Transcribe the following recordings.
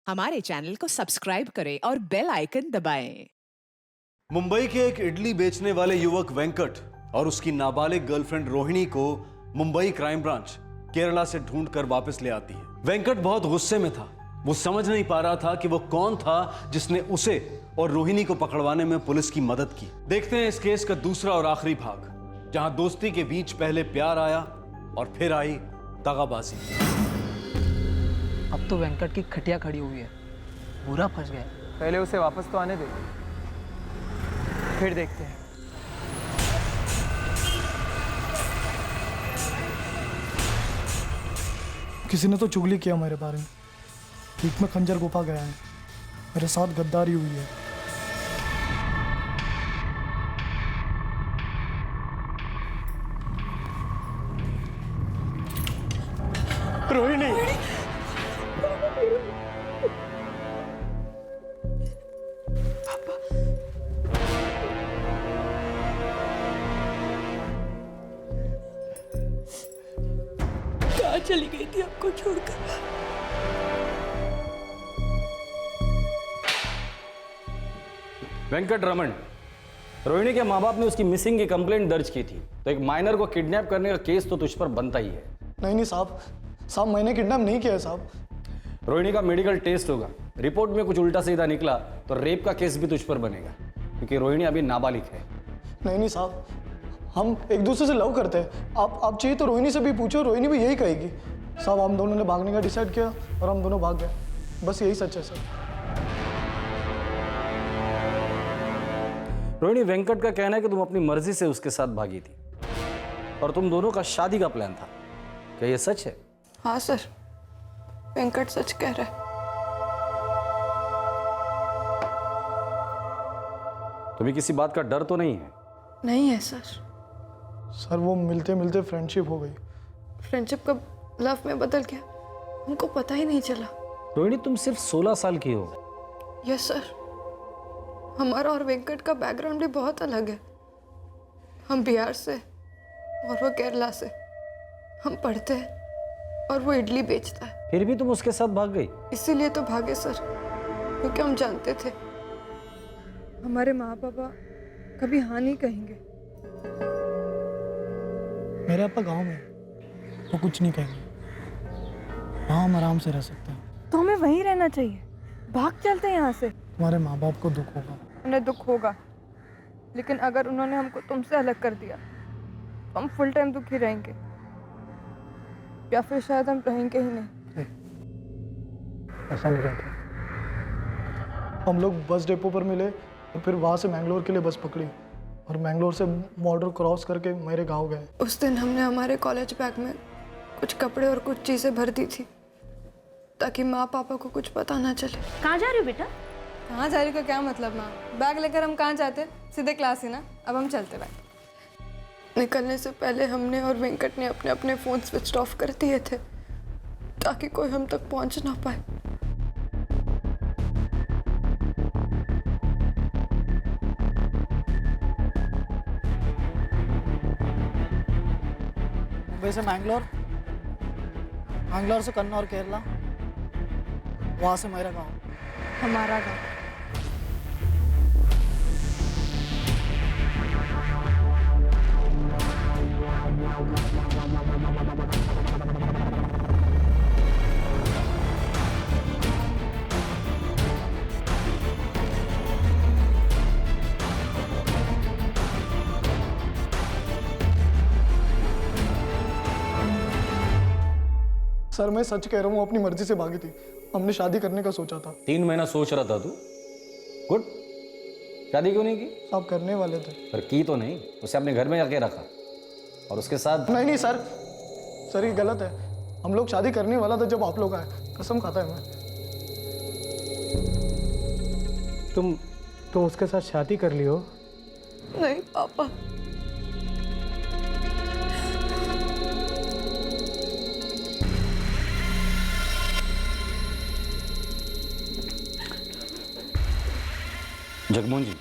हमारे चैनल को सब्सक्राइब करें और बेल आइकन दबाएं। मुंबई के एक इडली बेचने वाले युवक वेंकट और उसकी नाबालिग गर्लफ्रेंड रोहिणी को मुंबई क्राइम ब्रांच केरला से ढूंढकर वापस ले आती है। वेंकट बहुत गुस्से में था। वो समझ नहीं पा रहा था कि वो कौन था जिसने उसे और रोहिणी को पकड़वाने में पुलिस की मदद की। देखते हैं इस केस का दूसरा और आखिरी भाग, जहां दोस्ती के बीच पहले प्यार आया और फिर आई दगाबाजी। अब तो वेंकट की खटिया खड़ी हुई है, पूरा फंस गया। पहले उसे वापस तो आने दे, फिर देखते हैं। किसी ने तो चुगली किया मेरे बारे में। पीठ में खंजर घुपा गया है, मेरे साथ गद्दारी हुई है। रोहिणी, कहाँ चली गई थी आपको छोड़कर? वेंकट रमन, रोहिणी के माँ बाप ने उसकी मिसिंग की कंप्लेंट दर्ज की थी, तो एक माइनर को किडनैप करने का केस तो तुझ पर बनता ही है। नहीं साहब, मैंने किडनैप नहीं किया है साहब। रोहिणी का मेडिकल टेस्ट होगा, रिपोर्ट में कुछ उल्टा सीधा निकला तो रेप का केस भी तुझ पर बनेगा, क्योंकि रोहिणी अभी नाबालिग है। नहीं साहब, हम एक दूसरे से लव करते हैं। आप चाहिए तो रोहिणी से भी पूछो, रोहिणी भी यही कहेगी। साहब, हम दोनों ने भागने का डिसाइड किया और हम दोनों भाग गए, बस यही सच है सर। रोहिणी, वेंकट का कहना है कि तुम अपनी मर्जी से उसके साथ भागी थी और तुम दोनों का शादी का प्लान था, क्या ये सच है? हाँ सर, वेंकट सच कह रहा है। तुम्हें किसी बात का डर तो नहीं है? नहीं है सर। सर, वो मिलते मिलते फ्रेंडशिप हो गई। फ्रेंडशिप कब लव में बदल गया, हमको पता ही नहीं चला। रोहिणी, तुम सिर्फ 16 साल की हो। यस सर, हमारा और वेंकट का बैकग्राउंड भी बहुत अलग है। हम बिहार से और वो केरला से। हम पढ़ते हैं और वो इडली बेचता है। फिर भी तुम उसके साथ भाग गई? इसीलिए तो भागे सर, क्योंकि हम जानते थे हमारे माँ पापा कभी हाँ नहीं कहेंगे। मेरे पापा गांव में, वो कुछ नहीं कहेंगे। वहाँ हम आराम से रह सकते हैं। तो हमें वहीं रहना चाहिए, भाग चलते हैं यहाँ से। तुम्हारे माँ बाप को दुख होगा। उन्हें दुख होगा, लेकिन अगर उन्होंने हमको तुमसे अलग कर दिया तो हम फुल टाइम दुखी रहेंगे, या फिर शायद हम रहेंगे ही नहीं। ऐसा नहीं कहते। हम लोग बस डिपो पर मिले और फिर वहाँ से मैंगलोर के लिए बस पकड़ी और मैंगलोर से बॉर्डर क्रॉस करके मेरे गांव गए। उस दिन हमने हमारे कॉलेज बैग में कुछ कपड़े और कुछ चीज़ें भर दी थी, ताकि माँ पापा को कुछ पता ना चले। कहाँ जा रही हो बेटा? कहाँ जा रही का क्या मतलब माँ? बैग लेकर हम कहाँ जाते? सीधे क्लास ही ना। अब हम चलते बैग। निकलने से पहले हमने और वेंकट ने अपने अपने फ़ोन स्विच ऑफ कर दिए थे, ताकि कोई हम तक पहुँच ना पाए। मुंबई से मैंगलोर, मैंगलोर से कन्नौर केरला, वहाँ से मेरा गांव, हमारा गाँव। सर, मैं सच कह रहा हूँ, अपनी मर्जी से भागी थी। हमने शादी करने का सोचा था। 3 महीना सोच रहा था तू? गुड। शादी क्यों नहीं की? आप करने वाले थे। पर की तो नहीं, उसे अपने घर में जाके रखा और उसके साथ। नहीं सर, ये गलत है। हम लोग शादी करने वाला था जब आप लोग आए, कसम खाता है मैं। तुम उसके साथ शादी कर ली हो? नहीं पापा, जगमोहन जी,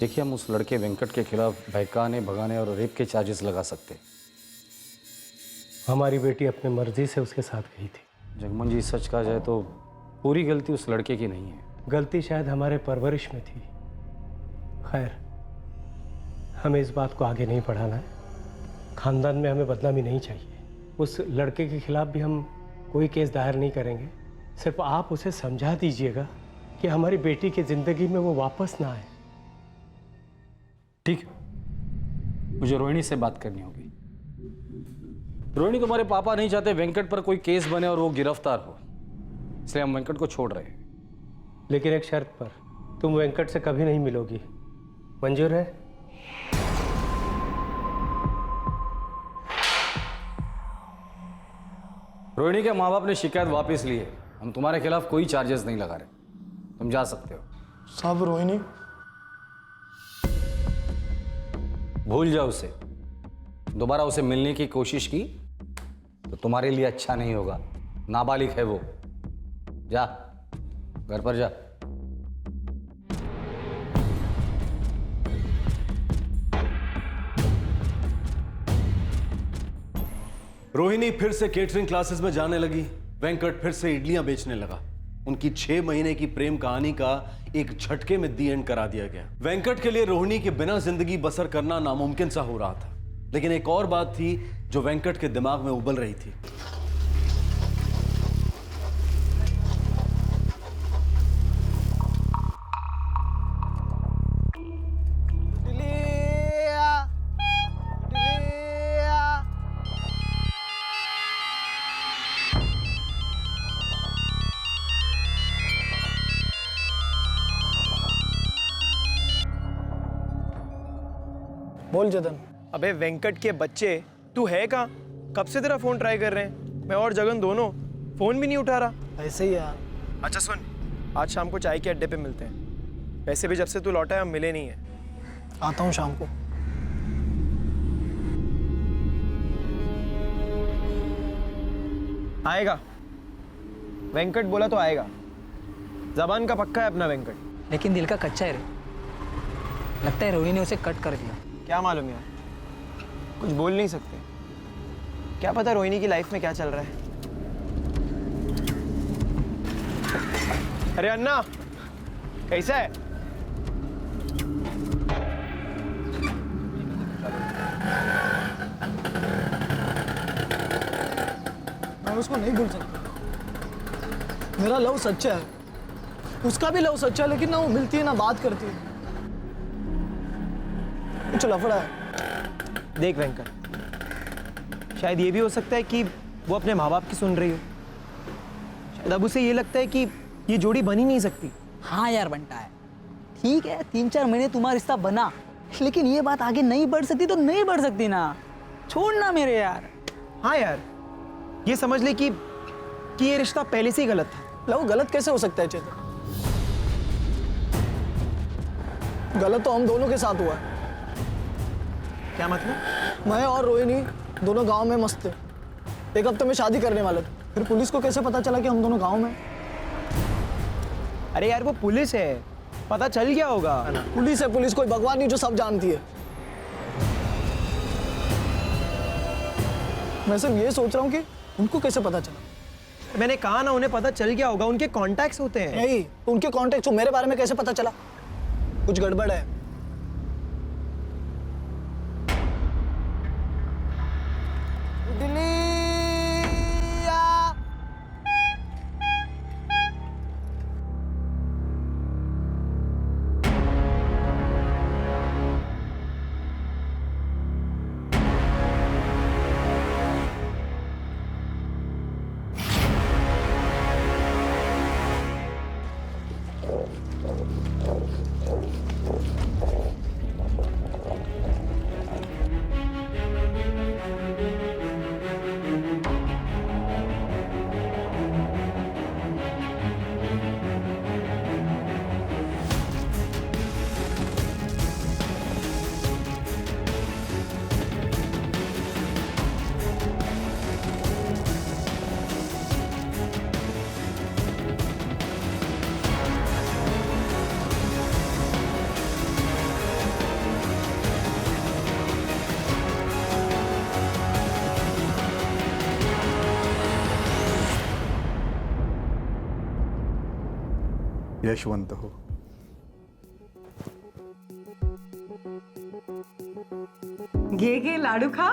देखिए, हम उस लड़के वेंकट के खिलाफ बहकाने, भगाने और रेप के चार्जेस लगा सकते हैं। हमारी बेटी अपनी मर्जी से उसके साथ गई थी। जगमोहन जी, सच कहा जाए तो पूरी गलती उस लड़के की नहीं है। गलती शायद हमारे परवरिश में थी। खैर, हमें इस बात को आगे नहीं बढ़ाना है। खानदान में हमें बदनामी नहीं चाहिए। उस लड़के के खिलाफ भी हम कोई केस दायर नहीं करेंगे। सिर्फ आप उसे समझा दीजिएगा कि हमारी बेटी की जिंदगी में वो वापस ना आए। ठीक है, मुझे रोहिणी से बात करनी होगी। रोहिणी, तुम्हारे पापा नहीं चाहते वेंकट पर कोई केस बने और वो गिरफ्तार हो, इसलिए हम वेंकट को छोड़ रहे हैं। लेकिन एक शर्त पर, तुम वेंकट से कभी नहीं मिलोगी। मंजूर है? रोहिणी के माँ बाप ने शिकायत वापस ली है। हम तुम्हारे खिलाफ कोई चार्जेस नहीं लगा रहे, तुम जा सकते हो। साहब, रोहिणी भूल जाओ उसे। दोबारा उसे मिलने की कोशिश की तो तुम्हारे लिए अच्छा नहीं होगा। नाबालिग है वो। जा, घर पर जा। रोहिणी फिर से केटरिंग क्लासेस में जाने लगी। वेंकट फिर से इडलियां बेचने लगा। उनकी 6 महीने की प्रेम कहानी का एक झटके में दी एंड करा दिया गया। वेंकट के लिए रोहिणी के बिना जिंदगी बसर करना नामुमकिन सा हो रहा था। लेकिन एक और बात थी जो वेंकट के दिमाग में उबल रही थी। बोल जतन। अबे वेंकट के बच्चे, तू है कहाँ? कब से तेरा फोन ट्राई कर रहे हैं। मैं और जगन दोनों फोन भी नहीं उठा रहा। ऐसे ही यार। अच्छा सुन, आज शाम को चाय के अड्डे पे मिलते हैं। वैसे भी जब से तू लौटा है हम मिले नहीं है। आता हूँ शाम को। आएगा, वेंकट बोला तो आएगा। जबान का पक्का है अपना वेंकट। लेकिन दिल का कच्चा है रे। लगता है रोहिणी ने उसे कट कर दिया। क्या मालूम यार, कुछ बोल नहीं सकते। क्या पता रोहिणी की लाइफ में क्या चल रहा है। अरे अन्ना, कैसा है? मैं उसको नहीं भूल सकता। मेरा लव सच्चा है, उसका भी लव सच्चा है, लेकिन ना वो मिलती है ना बात करती है। कुछ लफड़ा है। देख वेंकट, शायद ये भी हो सकता है कि वो अपने माँ बाप की सुन रही हो। शायद अब उसे ये लगता है कि ये जोड़ी बन ही नहीं सकती। हाँ यार बनता है। ठीक है, 3-4 महीने तुम्हारा रिश्ता बना, लेकिन ये बात आगे नहीं बढ़ सकती तो नहीं बढ़ सकती ना। छोड़ना मेरे यार। हाँ यार, ये समझ ले कि ये रिश्ता पहले से ही गलत था। लव गलत कैसे हो सकता है चेतन? गलत तो हम दोनों के साथ हुआ है। क्या मतलब? मैं और रोहिणी दोनों गांव में मस्त थे। एक हफ्ते में शादी करने वाले थे। फिर पुलिस को कैसे पता चला कि हम दोनों गांव में? अरे यार वो पुलिस है, पता चल गया होगा। पुलिस है, पुलिस कोई भगवान नहीं जो सब जानती है। मैं सिर्फ ये सोच रहा हूँ कि उनको कैसे पता चला। मैंने कहा ना, उन्हें पता चल गया होगा। उनके कॉन्टैक्ट्स होते हैं। नहीं, तो उनके कॉन्टेक्ट मेरे बारे में कैसे पता चला? कुछ गड़बड़ है। यशवंत हो। घे लाडू खा।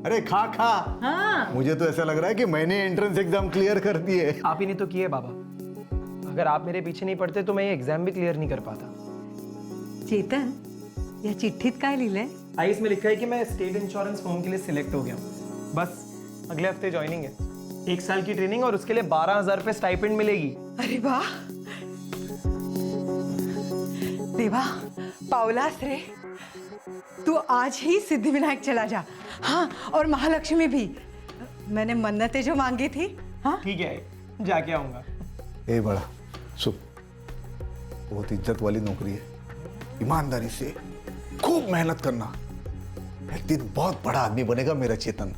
अरे खा खा। हाँ। मुझे तो ऐसा लग रहा है कि मैंने एंट्रेंस एग्जाम क्लियर कर दी है। आप ही ने तो किए बाबा। अगर आप मेरे पीछे नहीं पड़ते तो मैं ये एग्जाम भी क्लियर नहीं कर पाता। चेतन, या चिट्ठीत काय लिहिलंय? आई इसमें लिखा है कि मैं स्टेट इंश्योरेंस फॉर्म के लिए सिलेक्ट हो गया हूँ। बस अगले हफ्ते ज्वाइनिंग है। 1 साल की ट्रेनिंग और उसके लिए 12,000 रुपये स्टाइपेंड मिलेगी। अरे वाह, देवा पावलास रे। तू आज ही सिद्धिविनायक चला जा। हाँ, और महालक्ष्मी भी। मैंने मन्नतें जो मांगी थी। हाँ ठीक है, जाके आऊंगा। ए बड़ा सुन, बहुत इज्जत वाली नौकरी है, ईमानदारी से खूब मेहनत करना, एक दिन बहुत बड़ा आदमी बनेगा मेरा चेतन।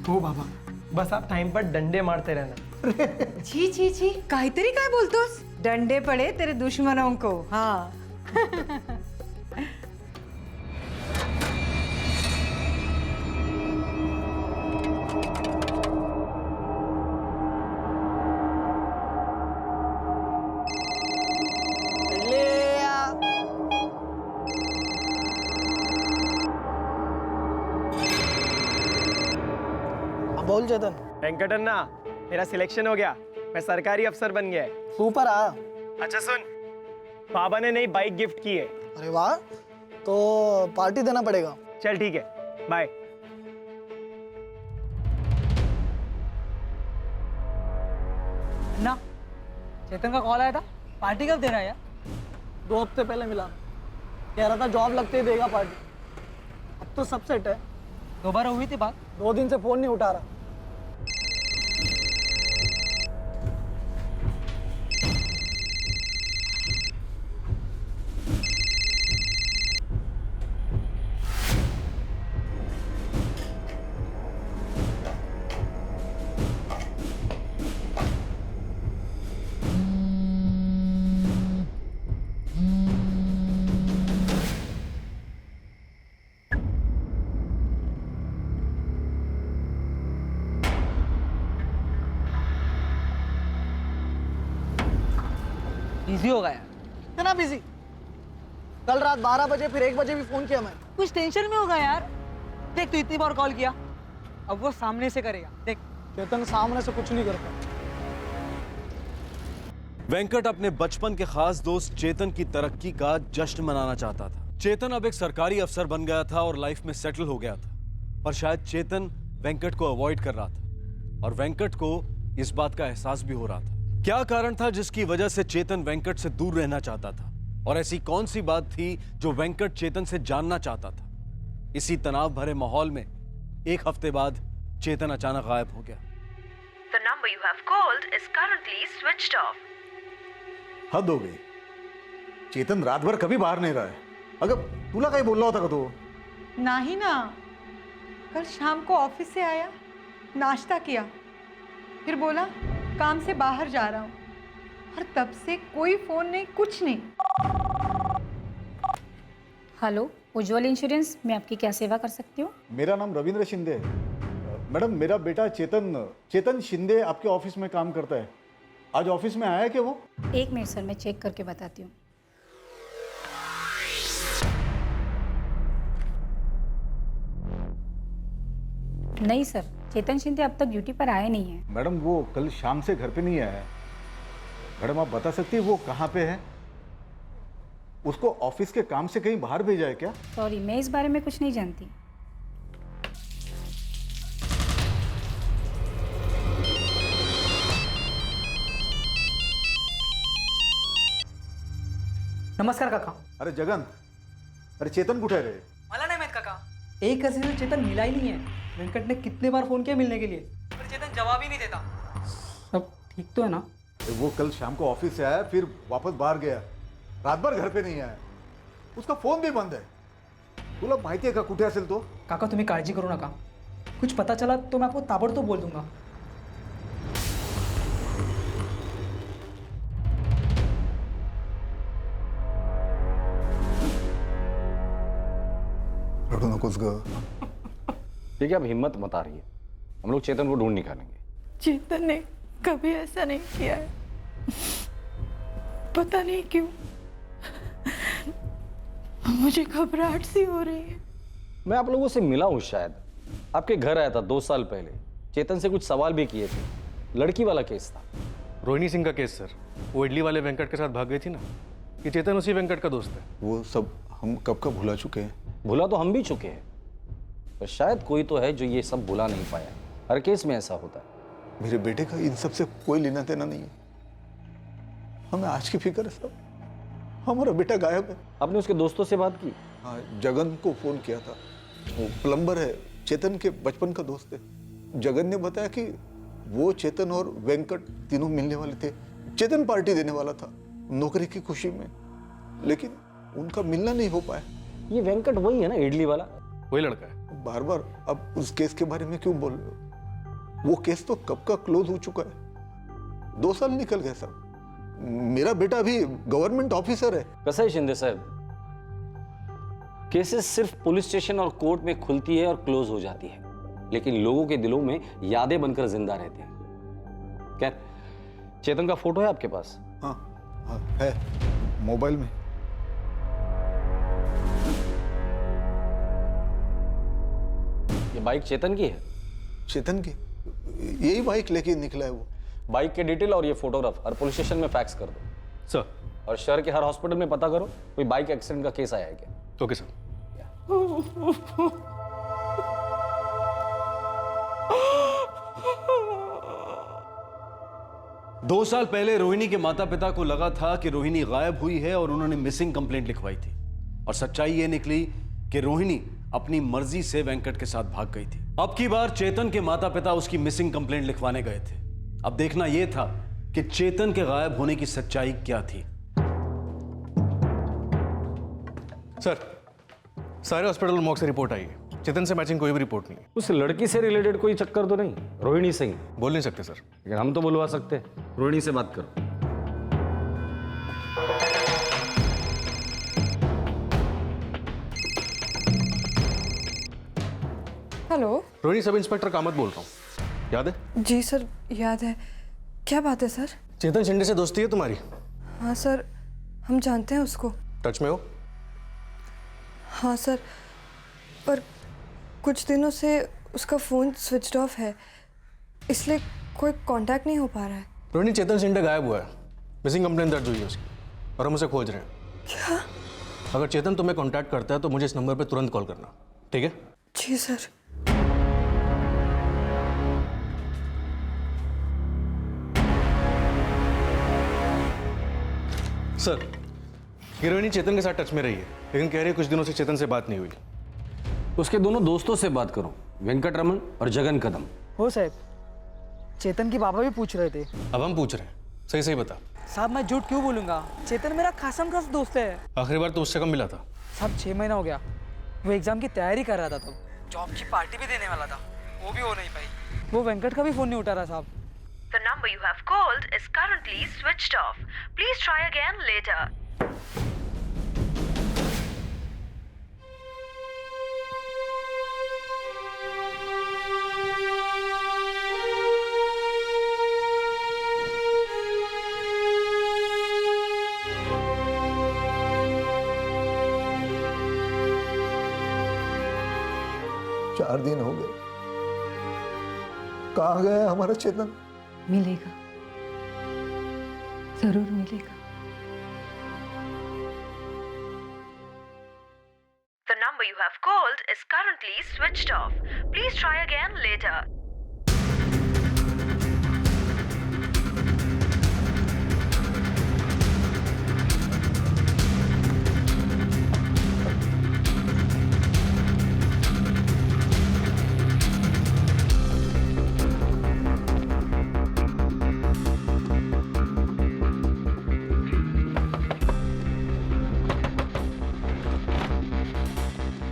हो बाबा, बस आप टाइम पर डंडे मारते रहना। छी छी छी, काहीतरी काय बोलतोस? डंडे पड़े तेरे दुश्मनों को। हाँ। बोल चेतन। वेंकटन्ना, मेरा सिलेक्शन हो गया, मैं सरकारी अफसर बन गया। सुपर आ। अच्छा सुन, बाबा ने नई बाइक गिफ्ट की है। अरे वाह, तो पार्टी देना पड़ेगा। चल ठीक है, बाय। ना चेतन का कॉल आया था, पार्टी कब दे रहा है यार? 2 हफ्ते पहले मिला, कह रहा था जॉब लगते ही देगा पार्टी। अब तो सब सेट है। दोबारा हुई थी बात? 2 दिन से फोन नहीं उठा रहा। बिजी हो गया है ना बिजी? कल रात 12 बजे फिर 1 बजे भी फोन किया मैं। कुछ टेंशन में होगा यार। देख, तू इतनी बार कॉल किया, अब वो सामने से करेगा। देख, चेतन सामने से कुछ नहीं करता। वेंकट अपने बचपन के खास दोस्त चेतन की तरक्की का जश्न मनाना चाहता था। चेतन अब एक सरकारी अफसर बन गया था और लाइफ में सेटल हो गया था, पर शायद चेतन वेंकट को अवॉइड कर रहा था और वेंकट को इस बात का एहसास भी हो रहा था। क्या कारण था जिसकी वजह से चेतन वेंकट से दूर रहना चाहता था, और ऐसी कौन सी बात थी जो वेंकट चेतन से जानना चाहता था? इसी तनाव भरे माहौल में 1 हफ्ते बाद चेतन अचानक गायब हो गया। The number you have called is currently switched off. हद हो गई, चेतन रात भर कभी बाहर नहीं रहा है। अगर तुला काही बोलला होता का तो? नहीं ना, कल शाम को ऑफिस से आया, नाश्ता किया, फिर बोला काम से बाहर जा रहा हूँ, और तब से कोई फोन नहीं, कुछ नहीं। हेलो, उज्ज्वल इंश्योरेंस, मैं आपकी क्या सेवा कर सकती हूँ? मेरा नाम रविंद्र शिंदे है। मैडम, मेरा बेटा चेतन शिंदे आपके ऑफिस में काम करता है। आज ऑफिस में आया है क्या वो? 1 मिनट सर, मैं चेक करके बताती हूँ। नहीं सर, चेतन शिंदे अब तक ड्यूटी पर आए नहीं है। मैडम, वो कल शाम से घर पे नहीं आया है। मैडम, आप बता सकती है वो कहाँ पे है? उसको ऑफिस के काम से कहीं बाहर भेजा है क्या? सॉरी, मैं इस बारे में कुछ नहीं जानती। नमस्कार काका। अरे जगन, अरे चेतन कुठे आहे रे? मला नाही माहित काका। एक हफ्ते से चेतन मिला ही नहीं है। वेंकट ने कितने बार फोन किया मिलने के लिए, पर चेतन जवाब ही नहीं देता। सब ठीक तो है ना? वो कल शाम को ऑफिस से आया, फिर वापस बाहर गया, रात भर घर पे नहीं आया। उसका फोन भी बंद है। तुला माहिती आहे का कुठे असेल तो? काका तुम्ही काळजी करू नका, कुछ पता चला तो मैं आपको ताबड़तोड़ बोल दूंगा। रडू नकोस ग। ठीक है, अब हिम्मत मत आ रही है, हम लोग चेतन को ढूंढ निकालेंगे। चेतन ने कभी ऐसा नहीं किया है। पता नहीं क्यों मुझे घबराहट सी हो रही है। मैं आप लोगों से मिला हूं, शायद आपके घर आया था 2 साल पहले। चेतन से कुछ सवाल भी किए थे, लड़की वाला केस था। रोहिणी सिंह का केस सर, वो इडली वाले वेंकट के साथ भाग गई थी ना, ये चेतन उसी वेंकट का दोस्त है। वो सब हम कब का भुला चुके हैं। भुला तो हम भी चुके हैं, पर शायद कोई तो है जो ये सब भुला नहीं पाया। हर केस में ऐसा होता है। मेरे बेटे का इन सब से कोई लेना देना नहीं है। हमें आज की फिक्र है सब, हमारा बेटा गायब है। आपने उसके दोस्तों से बात की? हाँ, जगन को फोन किया था, वो प्लम्बर है, चेतन के बचपन का दोस्त है। जगन ने बताया कि वो चेतन और वेंकट तीनों मिलने वाले थे। चेतन पार्टी देने वाला था नौकरी की खुशी में, लेकिन उनका मिलना नहीं हो पाया। ये वेंकट वही है ना, इडली वाला? वही लड़का है। बार बार अब उस केस के बारे में क्यों बोल रहे हो? वो केस तो कब का क्लोज हो चुका है। 2 साल निकल गए साहब। मेरा बेटा अभी गवर्नमेंट ऑफिसर है। कैसा है शिंदे साहब, केसेस सिर्फ पुलिस स्टेशन और कोर्ट में खुलती है और क्लोज हो जाती है, लेकिन लोगों के दिलों में यादें बनकर जिंदा रहते हैं। क्या चेतन का फोटो है आपके पास? हाँ, हाँ है, मोबाइल में। ये बाइक चेतन की है? चेतन की? यही बाइक लेके निकला है वो। बाइक के डिटेल और ये फोटोग्राफ और पुलिस स्टेशन में फैक्स कर दो सर। और शहर के हर हॉस्पिटल में पता करो कोई बाइक एक्सीडेंट का केस आया है क्या। Okay sir. 2 साल पहले रोहिणी के माता पिता को लगा था कि रोहिणी गायब हुई है और उन्होंने मिसिंग कंप्लेंट लिखवाई थी। और सच्चाई ये निकली कि रोहिणी अपनी मर्जी से वेंकट के साथ भाग गई थी। अब की बार चेतन के माता पिता उसकी मिसिंग कंप्लेंट लिखवाने गए थे। अब देखना यह था कि चेतन के गायब होने की सच्चाई क्या थी। सर, सारे हॉस्पिटल मॉक से रिपोर्ट आई है। चेतन से मैचिंग कोई भी रिपोर्ट नहीं है। उस लड़की से रिलेटेड कोई चक्कर तो नहीं? रोहिणी सिंह बोल नहीं सकते सर, लेकिन हम तो बुलवा सकते हैं। रोहिणी से बात करो। Hello, Rohini sub inspector Kamat बोल रहा हूँ, याद है? जी सर, याद है। क्या बात है सर? चेतन शिंदे से दोस्ती है तुम्हारी? हाँ सर, हम जानते हैं उसको। टच में हो? हाँ सर, पर कुछ दिनों से उसका फ़ोन स्विच ऑफ है, इसलिए कोई कांटेक्ट नहीं हो पा रहा है। रोहिणी, चेतन शिंदे गायब हुआ है, मिसिंग कंप्लेंट दर्ज हुई है उसकी और हम उसे खोज रहे हैं। क्या? अगर चेतन तुम्हें कांटेक्ट करता है तो मुझे इस नंबर पर तुरंत कॉल करना, ठीक है? जी सर। सर, हीरोइनी चेतन के साथ टच में रही है, लेकिन कह रही है कुछ दिनों से चेतन से बात नहीं हुई। उसके दोनों दोस्तों से बात करो, वेंकट रमन और जगन कदम। हो साहब, चेतन के पापा भी पूछ रहे थे। अब हम पूछ रहे हैं, सही सही बता। साहब मैं झूठ क्यों बोलूंगा, चेतन मेरा खासम खास दोस्त है। आखिरी बार तो उससे कब मिला था? साहब 6 महीना हो गया। वो एग्जाम की तैयारी कर रहा था, तब जॉब की पार्टी भी देने वाला था, वो भी हो नहीं पाई। वो वेंकट का भी फोन नहीं उठा रहा साहब। The number you have called is currently switched off. Please try again later. चार दिन हो गए, कहाँ गया हमारा चेतन? मिलेगा, जरूर मिलेगा। The number you have called is currently switched off. Please try again later.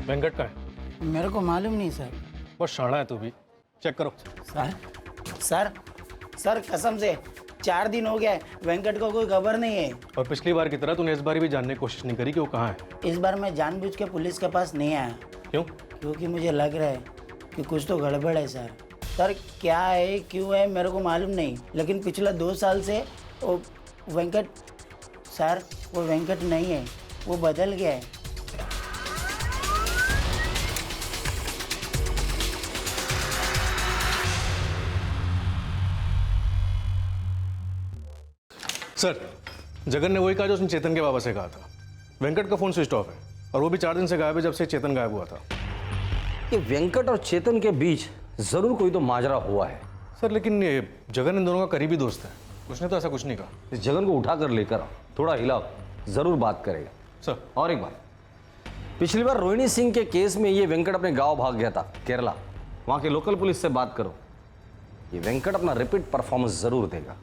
Venkat का है? मेरे को मालूम नहीं सर। बहुत शाना है तू भी, चेक करो। सर कसम से 4 दिन हो गया है, वेंकट को कोई खबर नहीं है। और पिछली बार की तरह तूने इस बार भी जानने की कोशिश नहीं करी कि वो कहाँ है? इस बार मैं जानबूझ के पुलिस के पास नहीं आया। क्यों? क्योंकि मुझे लग रहा है कि कुछ तो गड़बड़ है सर। सर क्या है क्यों है मेरे को मालूम नहीं, लेकिन पिछले 2 साल से वो वेंकट सर वो वेंकट नहीं है, वो बदल गया है। सर, जगन ने वही कहा जो उसने चेतन के बाबा से कहा था। वेंकट का फोन स्विच ऑफ है और वो भी 4 दिन से गायब है, जब से चेतन गायब हुआ था। ये वेंकट और चेतन के बीच जरूर कोई तो माजरा हुआ है। सर लेकिन ये जगन इन दोनों का करीबी दोस्त है, उसने तो ऐसा कुछ नहीं कहा। इस जगन को उठा कर लेकर आओ, थोड़ा हिलाओ, जरूर बात करेगा। सर और एक बात, पिछली बार रोहिणी सिंह के केस में ये वेंकट अपने गांव भाग गया था, केरला। वहां के लोकल पुलिस से बात करो, ये वेंकट अपना रिपीट परफॉर्मेंस जरूर देगा।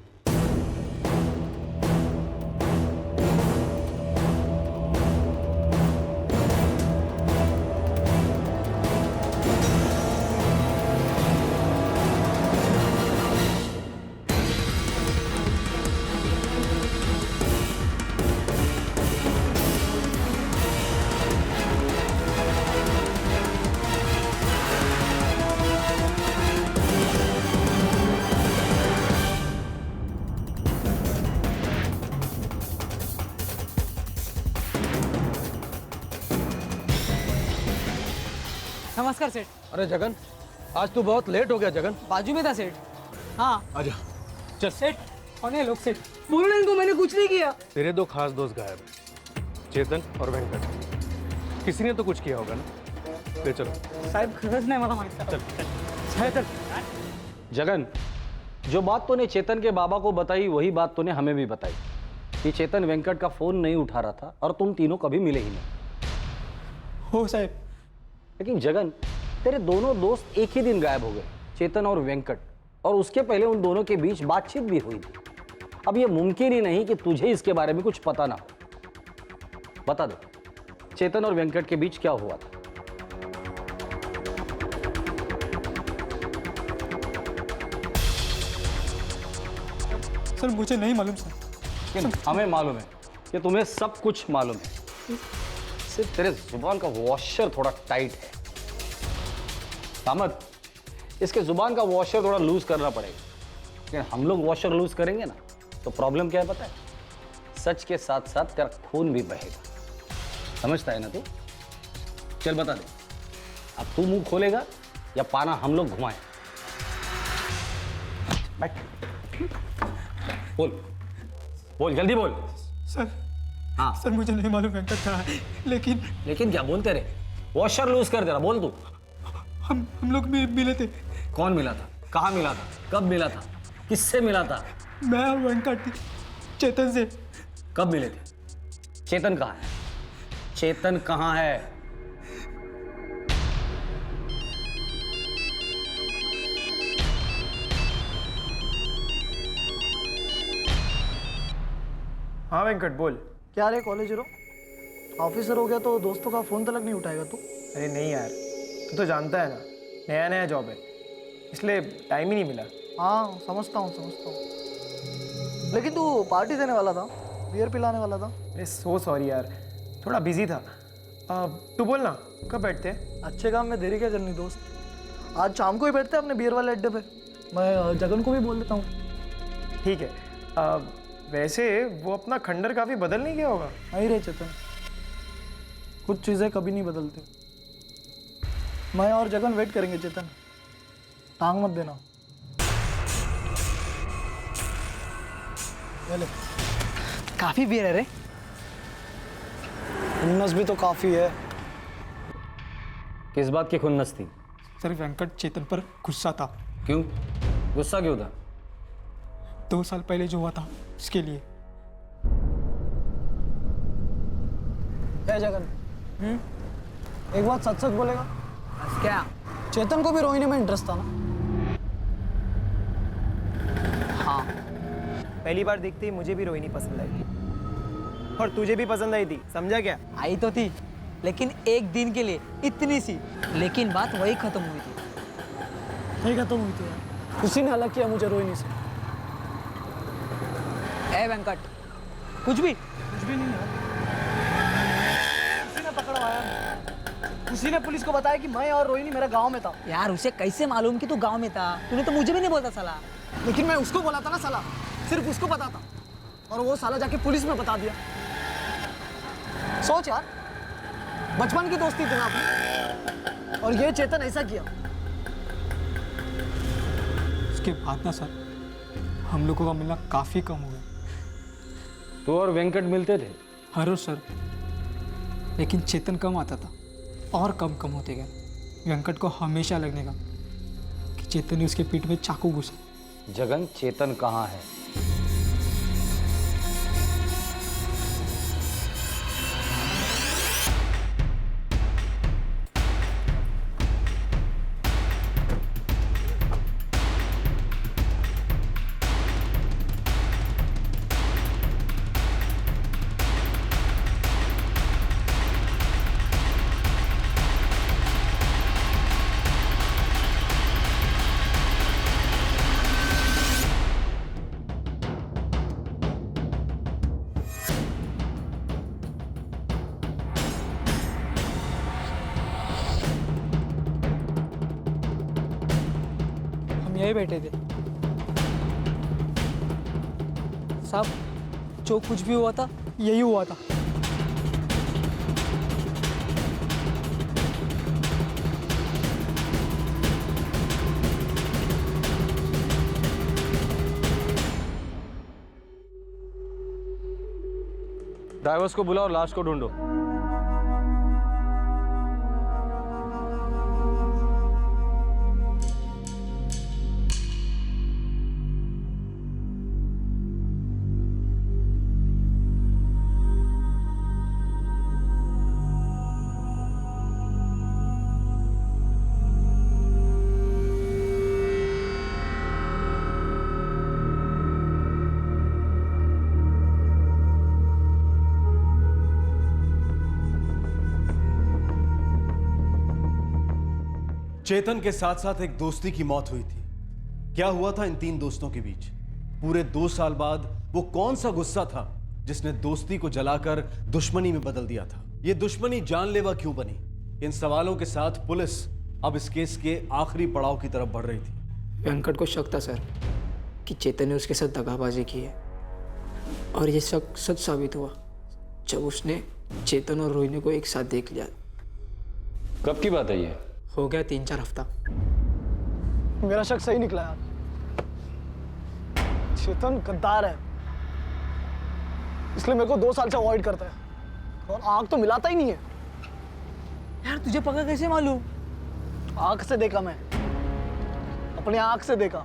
नमस्कार सेठ। अरे जगन, आज तू बहुत लेट हो गया। जगन बाजू में था सेठ। हाँ आजा, चल। सेठ कौन है लोग? सेठ बोलो ना इनको, मैंने कुछ नहीं किया। तेरे 2 खास दोस्त गायब हैं, चेतन और वेंकट। किसी ने तो कुछ किया होगा ना। ले चलो। साहब खरच नाही मला माहित। चल। जगन, जो बात तूने चेतन के बाबा को बताई वही बात तूने हमें भी बताई कि चेतन वेंकट का फोन नहीं उठा रहा था और तुम तीनों कभी मिले ही नहीं। हो साहब। लेकिन जगन, तेरे दोनों दोस्त एक ही दिन गायब हो गए, चेतन और वेंकट, और उसके पहले उन दोनों के बीच बातचीत भी हुई थी। अब यह मुमकिन ही नहीं कि तुझे इसके बारे में कुछ पता ना हो। बता दे, चेतन और वेंकट के बीच क्या हुआ था? सर मुझे नहीं मालूम सर। हमें मालूम है कि तुम्हें सब कुछ मालूम है, सिर्फ तेरे जुबान का वॉशर थोड़ा टाइट है। सामत, इसके जुबान का वॉशर थोड़ा लूज करना पड़ेगा। लेकिन हम लोग वॉशर लूज करेंगे ना तो प्रॉब्लम क्या है पता है? सच के साथ साथ तेरा खून भी बहेगा। समझता है ना तू? चल बता दे, अब तू मुंह खोलेगा या पाना हम लोग घुमाएं? बैठ, बोल बोल, जल्दी बोल। सर हाँ सर मुझे नहीं मालूम वेंकट कहाँ है, लेकिन क्या बोलते रहे? वॉशर लूज कर दे रहा, बोल तू। हम लोग मिले थे। कौन मिला था? कहाँ मिला था? कब मिला था? किससे मिला था? मैं और वेंकट चेतन से। कब मिले थे? चेतन कहाँ है? चेतन कहाँ है? हाँ वेंकट बोल। क्या रे कॉलेज रो, ऑफिसर हो गया तो दोस्तों का फोन तक नहीं उठाएगा तू? अरे नहीं यार, तू तो जानता है ना, नया नया जॉब है, इसलिए टाइम ही नहीं मिला। हाँ समझता हूँ। लेकिन तू पार्टी देने वाला था, बियर पिलाने वाला था। अरे सो सॉरी यार, थोड़ा बिजी था। तू बोल ना, कब बैठते हैं? अच्छे काम में देरी क्या करनी दोस्त, आज शाम को ही बैठते हैं अपने बियर वाले अड्डे पे। मैं जगन को भी बोल देता हूँ। ठीक है। वैसे वो अपना खंडर काफ़ी बदल नहीं गया होगा? नहीं रे चेतन, कुछ चीज़ें कभी नहीं बदलती। मैं और जगन वेट करेंगे चेतन, टांग मत देना। ले। काफी बियर है रे। खुन्नस भी तो काफी है। किस बात की खुन्नस थी? सर वेंकट चेतन पर गुस्सा था। क्यों गुस्सा क्यों था? 2 साल पहले जो हुआ था उसके लिए। क्या जगन, एक बात सच सच बोलेगा? क्या? चेतन को भी रोहिणी में इंटरेस्ट था ना? हाँ, पहली बार देखते ही मुझे भी रोहिणी पसंद आई थी और तुझे भी पसंद आई थी, समझा क्या? आई तो थी, लेकिन एक दिन के लिए, इतनी सी। लेकिन बात वही खत्म हुई थी। नहीं खत्म हुई थी यार, उसी ने अलग किया मुझे रोहिणी से। ए वेंकट, कुछ भी नहीं यार, उसी ने पकड़वाया, उसी ने पुलिस को बताया कि मैं और रोहिणी मेरे गांव में था। यार उसे कैसे मालूम कि तू गांव में था? तूने तो मुझे भी नहीं बोलता साला। लेकिन मैं उसको बोला था ना साला, सिर्फ उसको पता था। और वो साला जाके पुलिस में बता दिया। सोच यार, बचपन की दोस्ती थी ना अपनी, और ये चेतन ऐसा किया। उसके बाद ना सर, हम लोगों का मिलना काफ़ी कम हो गया। तो और वेंकट मिलते थे? हर रोज सर, लेकिन चेतन कम आता था और कम होते गया। वेंकट को हमेशा लगने का कि चेतन ने उसके पीठ में चाकू घुसा। जगन, चेतन कहाँ है? यही बैठे थे साहब, जो कुछ भी हुआ था यही हुआ था। ड्राइवर्स को बुलाओ और लाश को ढूंढो। चेतन के साथ साथ एक दोस्ती की मौत हुई थी। क्या हुआ था इन तीन दोस्तों के बीच? पूरे 2 साल बाद वो कौन सा गुस्सा था जिसने दोस्ती को जलाकर दुश्मनी में बदल दिया था? ये दुश्मनी जानलेवा क्यों बनी? इन सवालों के साथ पुलिस अब इस केस के आखिरी पड़ाव की तरफ बढ़ रही थी। वेंकट को शक था सर कि चेतन ने उसके साथ दगाबाजी की है, और ये शक सच साबित हुआ जब उसने चेतन और रोहिणी को एक साथ देख लिया। कब की बात है ये? हो गया 3-4 हफ्ता। मेरा शक सही निकला यार, चेतन गद्दार है, इसलिए मेरे को 2 साल से अवॉइड करता है, और आग तो मिलाता ही नहीं है। यार तुझे पका कैसे मालूम? आंख से देखा मैं, अपनी आंख से देखा।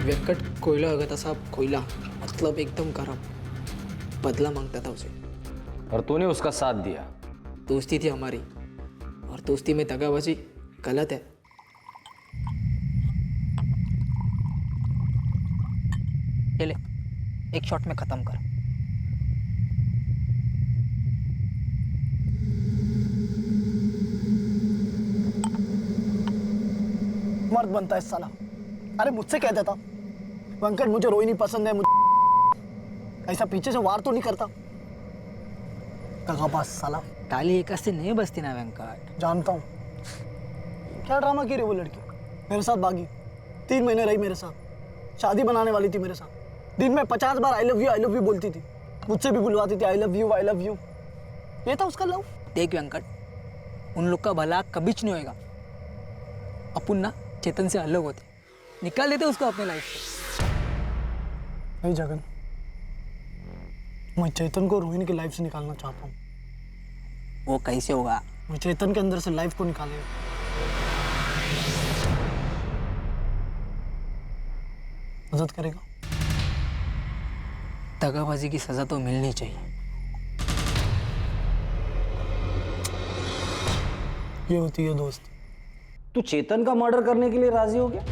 वेंकट कोयला हो गया था साहब, कोयला मतलब एकदम गर्म। बदला मांगता था उसे, और तूने उसका साथ दिया। दोस्ती थी हमारी, और दोस्ती में दगाबाजी गलत है। ये ले, एक शॉट में खत्म कर। मर्द बनता है साला। अरे मुझसे कह देता वेंकट मुझे रोहिणी पसंद है, मुझे ऐसा पीछे से वार तो नहीं करता। दगाबाज साला। ताली एक से नहीं बसती ना वेंकट। जानता हूँ क्या ड्रामा की रही वो लड़की, मेरे साथ भागी, 3 महीने रही मेरे साथ, शादी बनाने वाली थी मेरे साथ, दिन में 50 बार आई लव यू बोलती थी, मुझसे भी बुलवाती थी आई लव यू। ये था उसका लव। देख वेंकट, उन लोग का भला कभी नहीं होएगा। अपन ना चेतन से अलग होते, निकाल देते उसको अपने लाइफ से। नहीं जगन, मैं चेतन को रोहिणी की लाइफ से निकालना चाहता हूँ। वो कैसे होगा? मैं चेतन के अंदर से लाइफ को निकालेगा। मदद करेगा? दगाबाजी की सजा तो मिलनी चाहिए। ये होती है दोस्त। तू चेतन का मर्डर करने के लिए राजी हो गया?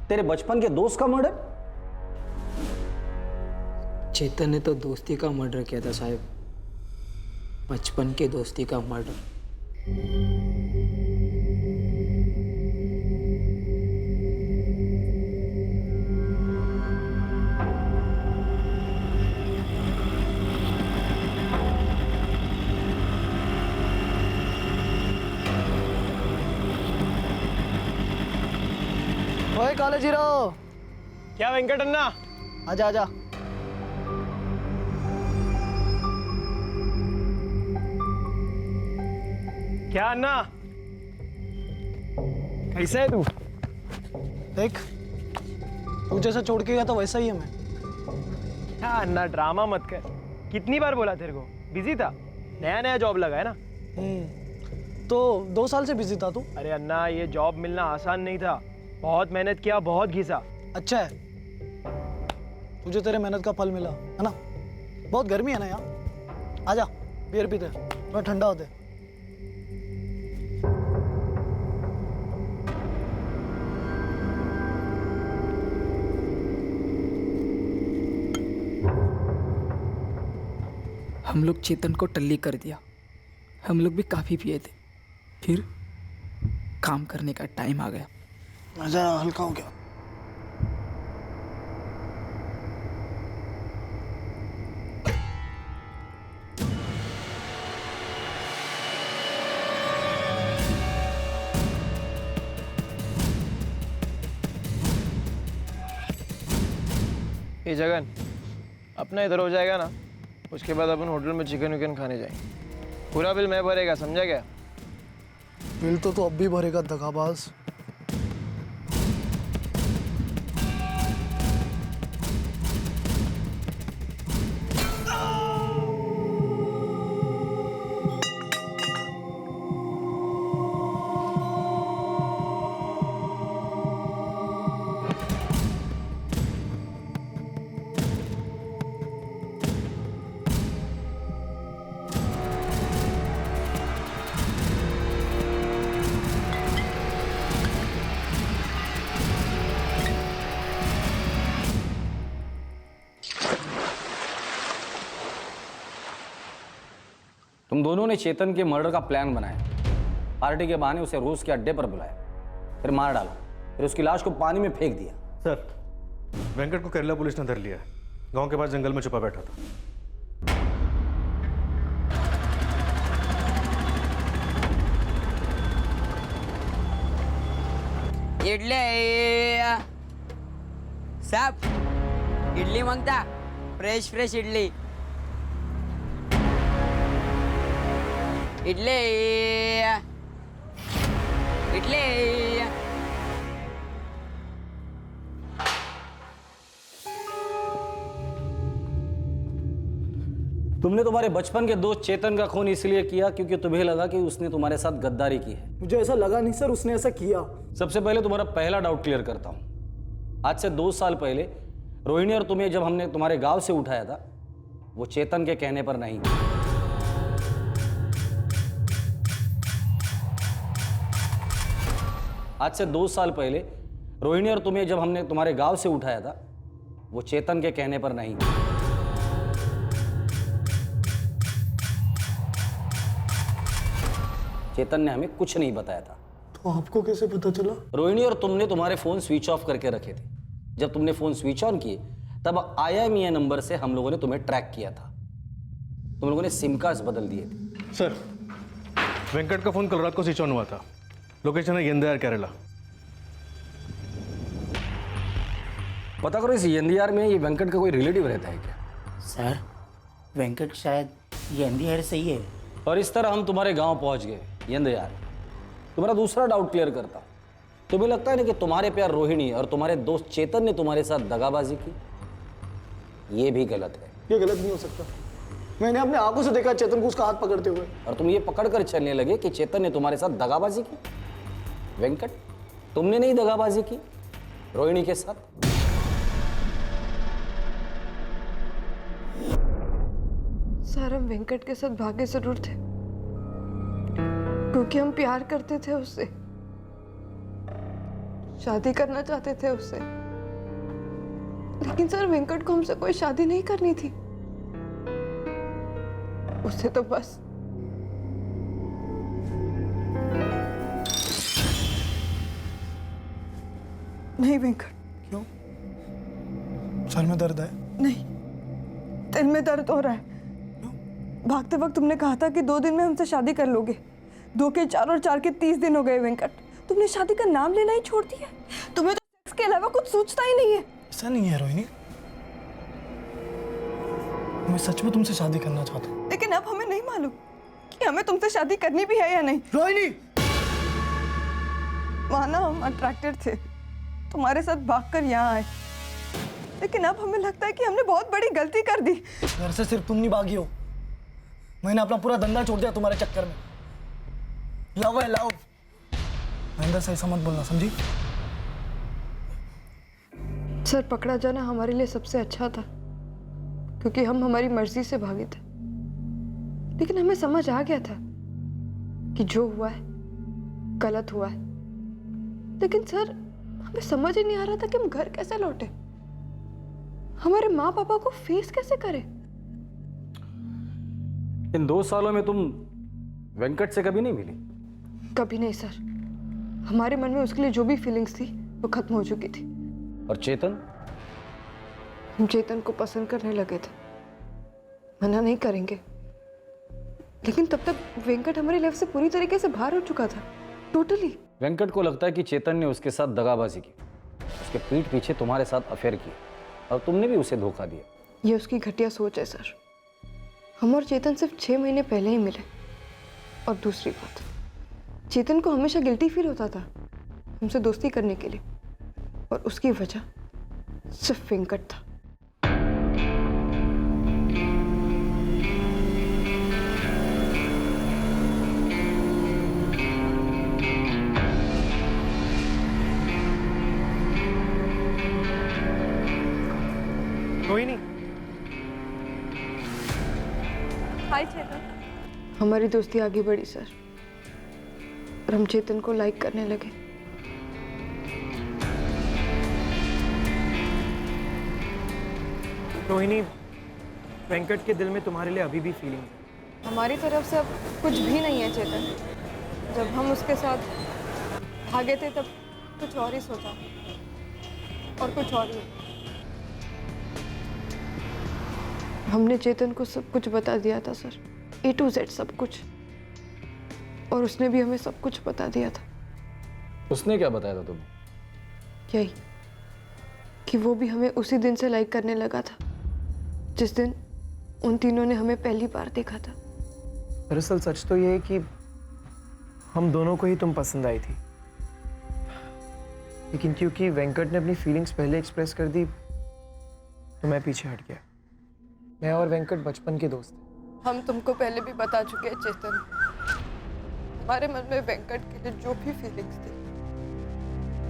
तेरे बचपन के दोस्त का मर्डर? चेतन ने तो दोस्ती का मर्डर किया था साहब, बचपन के दोस्ती का मर्डर। ओए काले जीरो, क्या वेंकट अन्ना? आजा आजा। क्या अन्ना, कैसा है तू? देख, तू जैसा छोड़ के गया था वैसा ही है मैं। क्या अन्ना, ड्रामा मत कर। कितनी बार बोला तेरे को, बिजी था, नया नया जॉब लगा है ना। तो 2 साल से बिजी था तू। अरे अन्ना, ये जॉब मिलना आसान नहीं था, बहुत मेहनत किया, बहुत घिसा। अच्छा है, तुझे तेरे मेहनत का फल मिला है ना। बहुत गर्मी है ना यहाँ, आजा बियर पीते, थोड़ा ठंडा होते। हम लोग चेतन को टल्ली कर दिया, हम लोग भी काफ़ी पिए थे, फिर काम करने का टाइम आ गया। मजा हल्का हो गया। ये जगन, अपना इधर हो जाएगा ना, उसके बाद अपन होटल में चिकन विकन खाने जाएंगे। पूरा बिल मैं भरेगा, समझा क्या? बिल तो अब भी भरेगा दगाबाज। तुम दोनों ने चेतन के मर्डर का प्लान बनाया, पार्टी के बहाने उसे रोज के अड्डे पर बुलाया, फिर मार डाला, फिर उसकी लाश को पानी में फेंक दिया। सर, वेंकट को केरला पुलिस ने धर लिया है, गांव के पास जंगल में छुपा बैठा था। इडली साहब, इडली मांगता, फ्रेश फ्रेश इडली। इडली इडली। तुमने तुम्हारे बचपन के दोस्त चेतन का खून इसलिए किया क्योंकि तुम्हें लगा कि उसने तुम्हारे साथ गद्दारी की है। मुझे ऐसा लगा नहीं सर, उसने ऐसा किया। सबसे पहले तुम्हारा पहला डाउट क्लियर करता हूं। आज से 2 साल पहले रोहिणी और तुम्हें जब हमने तुम्हारे गांव से उठाया था, वो चेतन के कहने पर नहीं। आज से 2 साल पहले रोहिणी और तुम्हें जब हमने तुम्हारे गांव से उठाया था, वो चेतन के कहने पर नहीं। चेतन ने हमें कुछ नहीं बताया था। तो आपको कैसे पता चला? रोहिणी और तुमने तुम्हारे फोन स्विच ऑफ करके रखे थे। जब तुमने फोन स्विच ऑन किए तब IMEI नंबर से हम लोगों ने तुम्हें ट्रैक किया था। तुम लोगों ने सिम कार्ड्स बदल दिए थे। सर, वेंकट का फोन कल रात को स्विच ऑन हुआ था। लोकेशन है यंदियार, केरला। पता करो इस यंदियार में ये वेंकट का कोई रिलेटिव रहता है क्या? सर, वेंकट शायद यंदियार से ही है। और इस तरह हम तुम्हारे गांव पहुंच गए, यंदियार। तुम्हारा दूसरा डाउट क्लियर करता हूं। तुम्हें लगता है ना कि तुम्हारे प्यार रोहिणी और तुम्हारे दोस्त चेतन ने तुम्हारे साथ दगाबाजी की? ये भी गलत है। ये गलत नहीं हो सकता। मैंने अपने आंखों से देखा चेतन को उसका हाथ पकड़ते हुए। और तुम ये पकड़कर चलने लगे कि चेतन ने तुम्हारे साथ दगाबाजी की? वेंकट, तुमने नहीं दगाबाजी की रोहिणी के साथ? सर, हम वेंकट के साथ भागे जरूर थे, क्योंकि हम प्यार करते थे उससे, शादी करना चाहते थे उससे। लेकिन सर वेंकट को हमसे कोई शादी नहीं करनी थी। उसे तो बस नहीं वेंकट। क्यों? सर में दर्द है? नहीं, दिल में दर्द हो रहा है। भागते वक्त तुमने कहा था कि 2 दिन में हमसे शादी कर लोगे। 2 के 4 और 4 के 30 दिन हो गए वेंकट। तुमने शादी का नाम लेना ही छोड़ दिया। तुम्हें तो सेक्स के अलावा कुछ सोचता ही नहीं है। ऐसा नहीं है रोहिणी, मैं सच में तुमसे शादी करना चाहता हूँ। लेकिन अब हमें नहीं मालूम कि हमें तुमसे शादी करनी भी है या नहीं। रोहिणी, माना हम अट्रैक्टेड थे, तुम्हारे साथ भागकर यहाँ आए, लेकिन अब हमें लगता है कि हमने बहुत बड़ी गलती कर दी। घर से सिर्फ तुम नहीं भागी हो, मैंने अपना पूरा धंधा छोड़ दिया तुम्हारे चक्कर में। लव है लव। महेंद्र से ऐसा मत बोलना, समझी? सर पकड़ा जाना हमारे लिए सबसे अच्छा था, क्योंकि हम हमारी मर्जी से भागे थे। लेकिन हमें समझ आ गया था कि जो हुआ है गलत हुआ है। लेकिन सर हमें समझ ही नहीं आ रहा था कि हम घर कैसे लौटे, हमारे माँ पापा को फेस कैसे करें। इन 2 सालों में तुम वेंकट से कभी नहीं मिली? कभी नहीं सर। हमारे मन में उसके लिए जो भी फीलिंग्स थी वो खत्म हो चुकी थी। और चेतन? हम चेतन को पसंद करने लगे थे, मना नहीं करेंगे, लेकिन तब तक वेंकट हमारी लाइफ से पूरी तरीके से बाहर हो चुका था, टोटली। वेंकट को लगता है कि चेतन ने उसके साथ दगाबाजी की, उसके पीठ पीछे तुम्हारे साथ अफेयर किया और तुमने भी उसे धोखा दिया। ये उसकी घटिया सोच है सर। हम और चेतन सिर्फ 6 महीने पहले ही मिले। और दूसरी बात, चेतन को हमेशा गिल्टी फील होता था हमसे दोस्ती करने के लिए, और उसकी वजह सिर्फ वेंकट था। रोहिणी। हाय चेतन। हमारी दोस्ती आगे बढ़ी सर, और हम चेतन को लाइक करने लगे। रोहिणी, वेंकट के दिल में तुम्हारे लिए अभी भी फीलिंग है। हमारी तरफ से अब कुछ भी नहीं है चेतन। जब हम उसके साथ भागे थे तब कुछ और ही सोचा और कुछ और ही। हमने चेतन को सब कुछ बता दिया था सर, A to Z सब कुछ, और उसने भी हमें सब कुछ बता दिया था। उसने क्या बताया था तुम्हें? यही कि वो भी हमें उसी दिन से लाइक करने लगा था जिस दिन उन तीनों ने हमें पहली बार देखा था। दरअसल सच तो ये है कि हम दोनों को ही तुम पसंद आई थी, लेकिन क्योंकि वेंकट ने अपनी फीलिंग्स पहले एक्सप्रेस कर दी तो मैं पीछे हट गया। मैं और वेंकट बचपन के दोस्त हैं। हम तुमको पहले भी बता चुके हैं चेतन, हमारे मन में वेंकट के लिए जो भी फीलिंग्स थी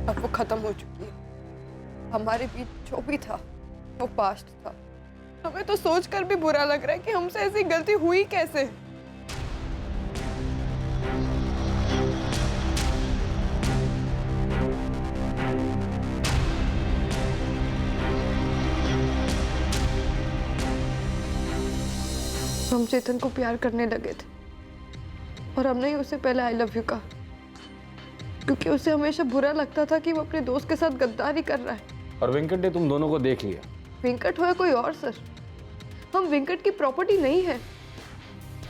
अब वो खत्म हो चुकी है। हमारे बीच जो भी था वो पास्ट था। हमें तो सोचकर भी बुरा लग रहा है कि हमसे ऐसी गलती हुई कैसे। हम चेतन को प्यार करने लगे थे, और हमने ही उसे पहले आई लव यू कहा, क्योंकि उसे हमेशा बुरा लगता था कि वो अपने दोस्त के साथ गद्दारी कर रहा है। और वेंकट ने तुम दोनों को देख लिया। वेंकट हो या कोई और सर, हम वेंकट की प्रॉपर्टी नहीं है,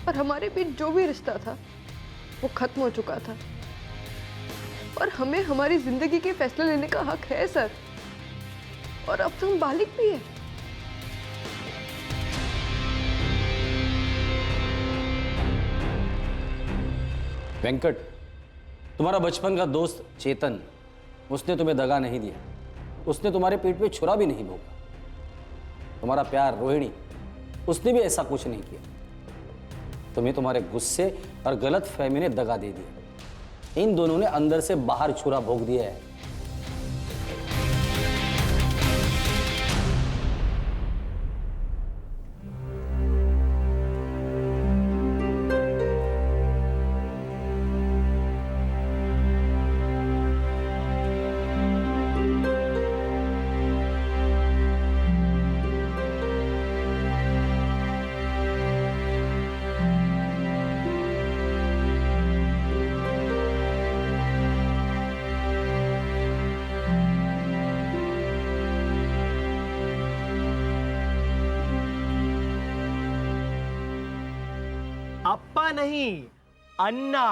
और हमारे बीच जो भी रिश्ता था वो खत्म हो चुका था, और हमें हमारी जिंदगी के फैसले लेने का हक है सर, और अब तो हम बालिग भी है। वेंकट, तुम्हारा बचपन का दोस्त चेतन, उसने तुम्हें दगा नहीं दिया, उसने तुम्हारे पेट पे छुरा भी नहीं भोगा। तुम्हारा प्यार रोहिणी, उसने भी ऐसा कुछ नहीं किया। तुम्हें तुम्हारे गुस्से और गलत फहमी ने दगा दे दिया। इन दोनों ने अंदर से बाहर छुरा भोग दिया है। अप्पा नहीं, अन्ना,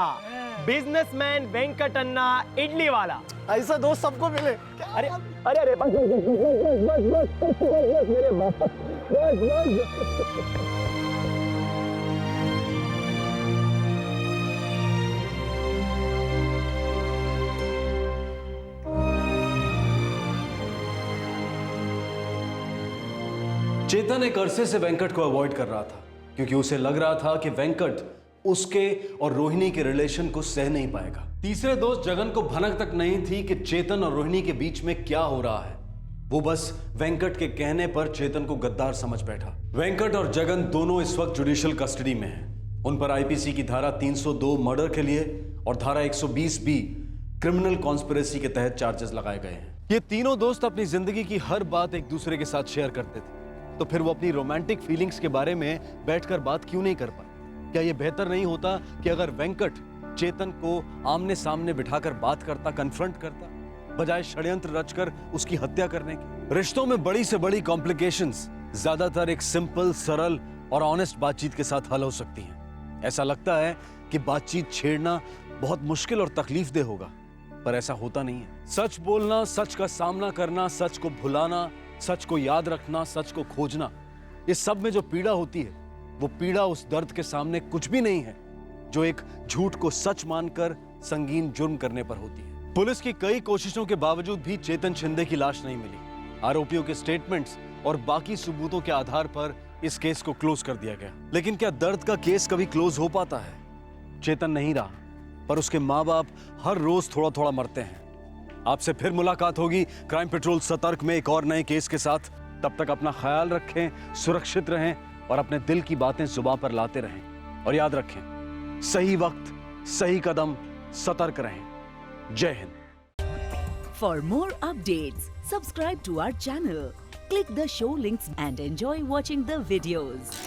बिजनेसमैन वेंकट अन्ना, इडली वाला। ऐसा दोस्त सबको मिले। अरे अरे अरे बस मेरे चेतन एक अरसे से वेंकट को अवॉइड कर रहा था क्योंकि उसे लग रहा था कि वेंकट उसके और रोहिणी के रिलेशन को सह नहीं पाएगा। तीसरे दोस्त जगन को भनक तक नहीं थी कि चेतन और रोहिणी के बीच में क्या हो रहा है। वो बस वेंकट के कहने पर चेतन को गद्दार समझ बैठा। वेंकट और जगन दोनों इस वक्त जुडिशियल कस्टडी में हैं। उन पर आईपीसी की धारा 302 मर्डर के लिए और धारा 120 बी क्रिमिनल कॉन्स्पिरेसी के तहत चार्जेस लगाए गए हैं। ये तीनों दोस्त अपनी जिंदगी की हर बात एक दूसरे के साथ शेयर करते थे, तो फिर वो अपनी रोमांटिक फीलिंग्स के बारे में बैठकर बात क्यों नहीं कर पाए? क्या ये बेहतर नहीं होता कि अगर वेंकट चेतन को आमने सामने बिठाकर बात करता, कन्फ्रंट करता, बजाय षड्यंत्र रचकर उसकी हत्या करने की? रिश्तों में बड़ी से बड़ी कॉम्प्लिकेशंस ज्यादातर एक सिंपल, सरल और ऑनेस्ट बातचीत के साथ हल हो सकती हैं। ऐसा लगता है कि बातचीत छेड़ना बहुत मुश्किल और तकलीफदेह होगा, पर ऐसा होता नहीं है। सच बोलना, सच का सामना करना, सच को भुलाना, सच को याद रखना, सच को खोजना, इस सब में जो पीड़ा होती है वो पीड़ा उस दर्द के सामने कुछ भी नहीं है जो एक झूठ को सच मानकर संगीन जुर्म करने पर होती है। पुलिस की कई कोशिशों के बावजूद भी चेतन शिंदे की लाश नहीं मिली। आरोपियों के स्टेटमेंट्स और बाकी सबूतों के आधार पर इस केस को क्लोज कर दिया गया। लेकिन क्या दर्द का केस कभी क्लोज हो पाता है? चेतन नहीं रहा, पर उसके माँ बाप हर रोज थोड़ा थोड़ा मरते हैं। आपसे फिर मुलाकात होगी क्राइम पेट्रोल सतर्क में एक और नए केस के साथ। तब तक अपना ख्याल रखें, सुरक्षित रहें और अपने दिल की बातें जुबान पर लाते रहें। और याद रखें, सही वक्त, सही कदम, सतर्क रहें। जय Hind. For more updates, subscribe to our channel, click the show links and enjoy watching the videos.